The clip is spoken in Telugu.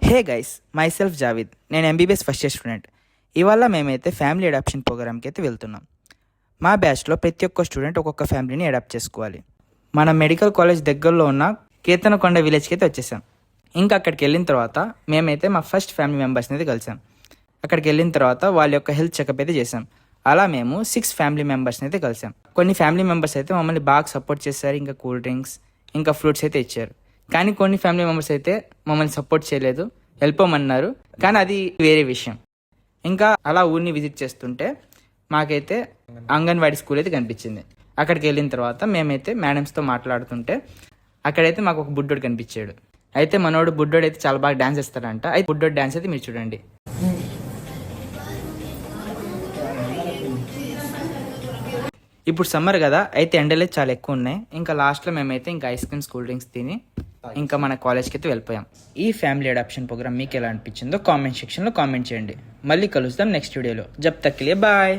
Hey guys, my self Javid. నేను ఎంబీబీఎస్ ఫస్ట్ ఇయర్ స్టూడెంట్. ఇవాళ మేమైతే ఫ్యామిలీ అడాప్షన్ ప్రోగ్రామ్కి అయితే వెళ్తున్నాం. మా బ్యాచ్లో ప్రతి ఒక్క స్టూడెంట్ ఒక్కొక్క ఫ్యామిలీని అడాప్ట్ చేసుకోవాలి. మన మెడికల్ కాలేజ్ దగ్గరలో ఉన్న కేతనకొండ విలేజ్కి అయితే వచ్చేసాం. ఇంకా అక్కడికి వెళ్ళిన తర్వాత మేమైతే మా ఫస్ట్ ఫ్యామిలీ మెంబర్స్ని అయితే కలిసాం. అక్కడికి వెళ్ళిన తర్వాత వాళ్ళ యొక్క హెల్త్ చెకప్ అయితే చేసాం. అలా మేము 6 ఫ్యామిలీ మెంబర్స్ని అయితే కలిసాం. కొన్ని ఫ్యామిలీ మెంబర్స్ అయితే మమ్మల్ని బాగా సపోర్ట్ చేశారు. ఇంకా కూల్ డ్రింక్స్, ఇంకా ఫ్రూట్స్ అయితే ఇచ్చారు. కానీ కొన్ని ఫ్యామిలీ మెంబర్స్ అయితే మమ్మల్ని సపోర్ట్ చేయలేదు, వెళ్ళిపోమన్నారు. కానీ అది వేరే విషయం. ఇంకా అలా ఊరిని విజిట్ చేస్తుంటే మాకైతే అంగన్వాడీ స్కూల్ అయితే కనిపించింది. అక్కడికి వెళ్ళిన తర్వాత మేమైతే మేడమ్స్తో మాట్లాడుతుంటే అక్కడైతే మాకు ఒక బుడ్డోడు కనిపించాడు. అయితే మనోడు బుడ్డోడు అయితే చాలా బాగా డాన్స్ చేస్తాడంట. అయితే బుడ్డోడు డాన్స్ అయితే మీరు చూడండి. ఇప్పుడు సమ్మర్ కదా, అయితే ఎండలే చాలా ఎక్కువ ఉన్నాయి. ఇంకా లాస్ట్లో మేమైతే ఇంకా ఐస్ క్రీమ్స్, కూల్ డ్రింక్స్ తిని ఇంకా మన కాలేజ్కి అయితే వెళ్ళిపోయాం. ఈ ఫ్యామిలీ అడాప్షన్ ప్రోగ్రామ్ మీకు ఎలా అనిపించిందో కామెంట్ సెక్షన్లో కామెంట్ చేయండి. మళ్ళీ కలుద్దాం నెక్స్ట్ వీడియోలో. జబ్ తక్ కే లియే బాయ్.